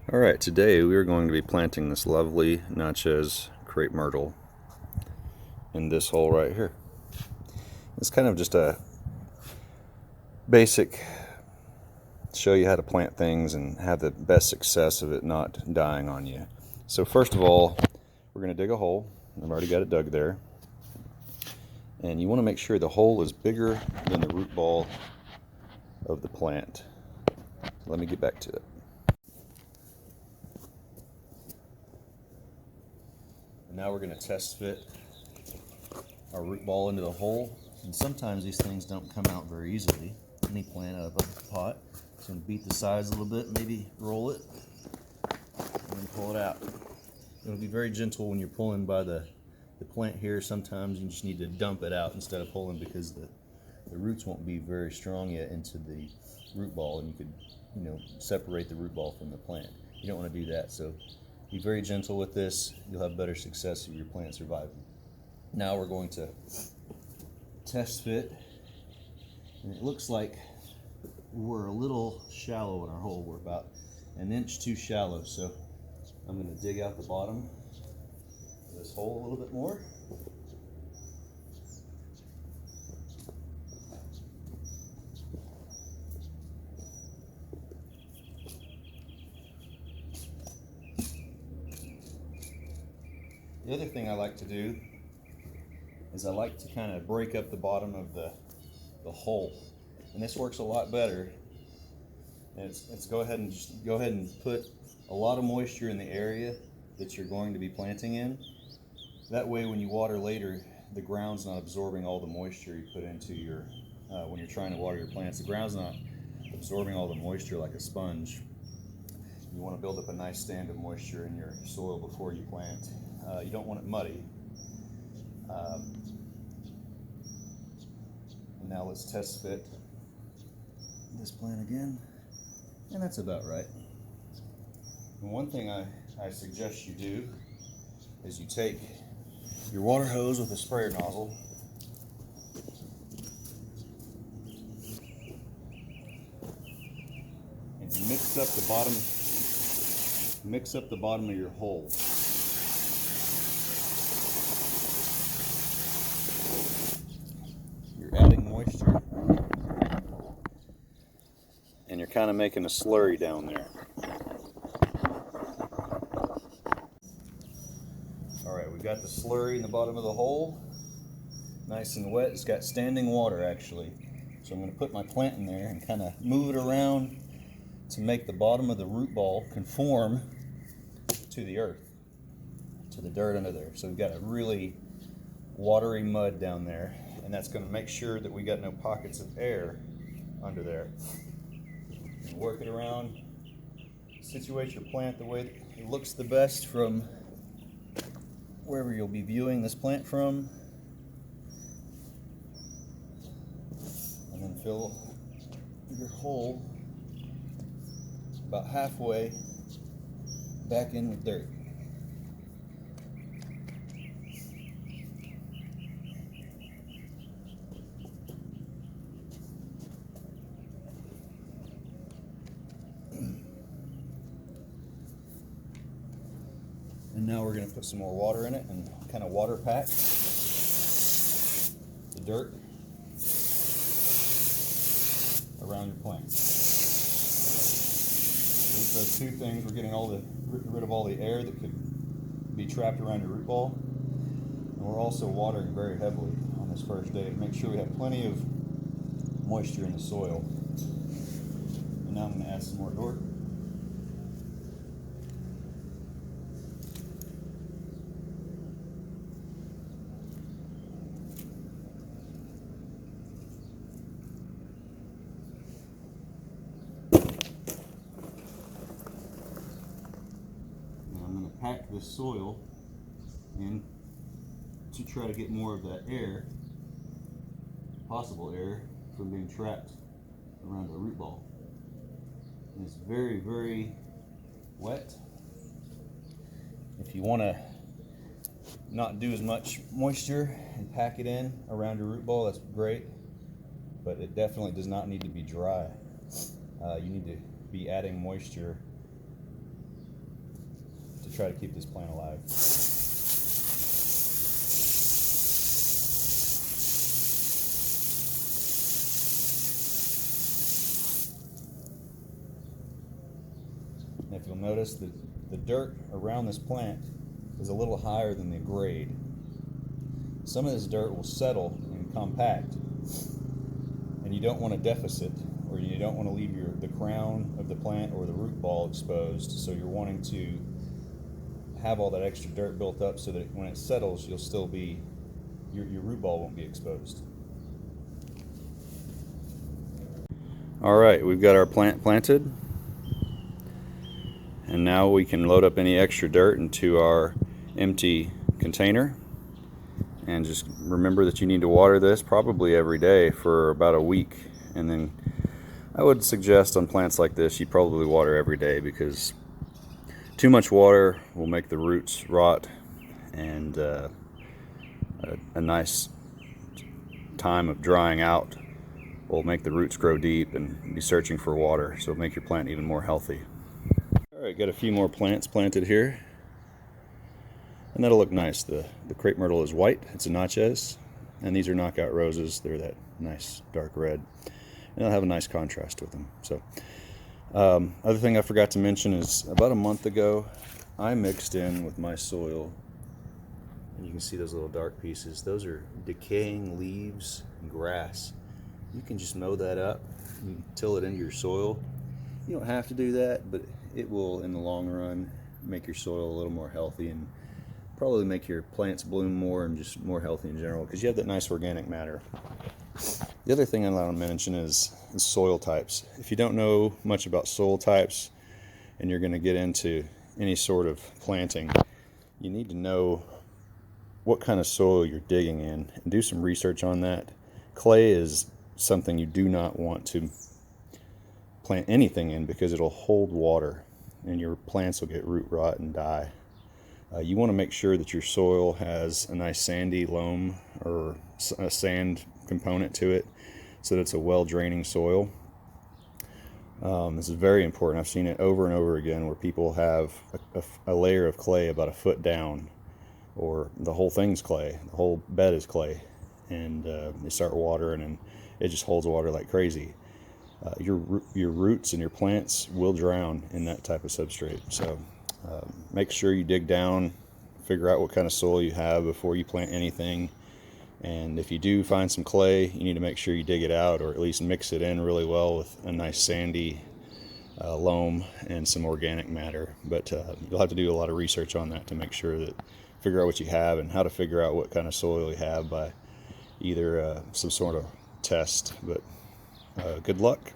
Alright, today we are going to be planting this lovely Natchez crepe myrtle in this hole right here. It's kind of just a basic show you how to plant things and have the best success of it not dying on you. So first of all, we're going to dig a hole. I've already got it dug there. And you want to make sure the hole is bigger than the root ball of the plant. Let me get back to it. And now we're going to test fit our root ball into the hole. And sometimes these things don't come out very easily. Any plant out of a pot. It's going to beat the sides a little bit, maybe roll it, and then pull it out. It'll be very gentle when you're pulling by the plant here. Sometimes you just need to dump it out instead of pulling because the roots won't be very strong yet into the root ball, and you could separate the root ball from the plant. You don't want to do that, so be very gentle with this. You'll have better success of your plant surviving. Now we're going to test fit, and it looks like we're a little shallow in our hole. We're about an inch too shallow, so I'm going to dig out the bottom of this hole a little bit more. The other thing I like to do is I like to kind of break up the bottom of the hole, and this works a lot better. And it's go ahead and put a lot of moisture in the area that you're going to be planting in. That way, when you water later, the ground's not absorbing all the moisture you put into your when you're trying to water your plants. The ground's not absorbing all the moisture like a sponge. You want to build up a nice stand of moisture in your soil before you plant. You don't want it muddy. And now let's test fit this plant again, and that's about right. And one thing I suggest you do is you take your water hose with a sprayer nozzle and you mix up the bottom of your hole. You're adding moisture and you're kind of making a slurry down there. Alright, we've got the slurry in the bottom of the hole, nice and wet. It's got standing water actually. So I'm going to put my plant in there and kind of move it around to make the bottom of the root ball conform to the earth, to the dirt under there. So we've got a really watery mud down there, and that's going to make sure that we got no pockets of air under there. And work it around, situate your plant the way that it looks the best from wherever you'll be viewing this plant from, and then fill your hole about halfway back in with dirt. And now we're going to put some more water in it and kind of water pack the dirt around your plant. With those two things, we're getting rid of all the air that could be trapped around your root ball. And we're also watering very heavily on this first day to make sure we have plenty of moisture in the soil. And now I'm going to add some more dirt. Pack the soil in to try to get more of that air, possible air, from being trapped around the root ball. And it's very, very wet. If you want to not do as much moisture and pack it in around your root ball, that's great, but it definitely does not need to be dry. You need to be adding moisture try to keep this plant alive. And if you'll notice, the dirt around this plant is a little higher than the grade. Some of this dirt will settle and compact, and you don't want a deficit, or you don't want to leave the crown of the plant or the root ball exposed. So you're wanting to have all that extra dirt built up so that when it settles, you'll still be, your root ball won't be exposed. All right, we've got our plant planted, and now we can load up any extra dirt into our empty container. And just remember that you need to water this probably every day for about a week. And then I would suggest on plants like this, you probably water every day, because too much water will make the roots rot, and a nice time of drying out will make the roots grow deep and be searching for water, so make your plant even more healthy. All right, got a few more plants planted here, and that'll look nice. The crepe myrtle is white, it's a Natchez, and these are knockout roses. They're that nice dark red, and they'll have a nice contrast with them. So other thing I forgot to mention is about a month ago I mixed in with my soil, and you can see those little dark pieces. Those are decaying leaves and grass. You can just mow that up, you can till it into your soil. You don't have to do that, but it will in the long run make your soil a little more healthy, and probably make your plants bloom more and just more healthy in general, because you have that nice organic matter. The other thing I want to mention is soil types. If you don't know much about soil types and you're going to get into any sort of planting, you need to know what kind of soil you're digging in and do some research on that. Clay is something you do not want to plant anything in, because it'll hold water and your plants will get root rot and die. You want to make sure that your soil has a nice sandy loam or a sand component to it, so that it's a well-draining soil. This is very important. I've seen it over and over again where people have a layer of clay about a foot down, or the whole thing's clay, the whole bed is clay, and they start watering and it just holds water like crazy. Your roots and your plants will drown in that type of substrate. So make sure you dig down, figure out what kind of soil you have before you plant anything. And if you do find some clay, you need to make sure you dig it out, or at least mix it in really well with a nice sandy loam and some organic matter. But you'll have to do a lot of research on that to make sure that, figure out what you have and how to figure out what kind of soil you have by either some sort of test. But good luck.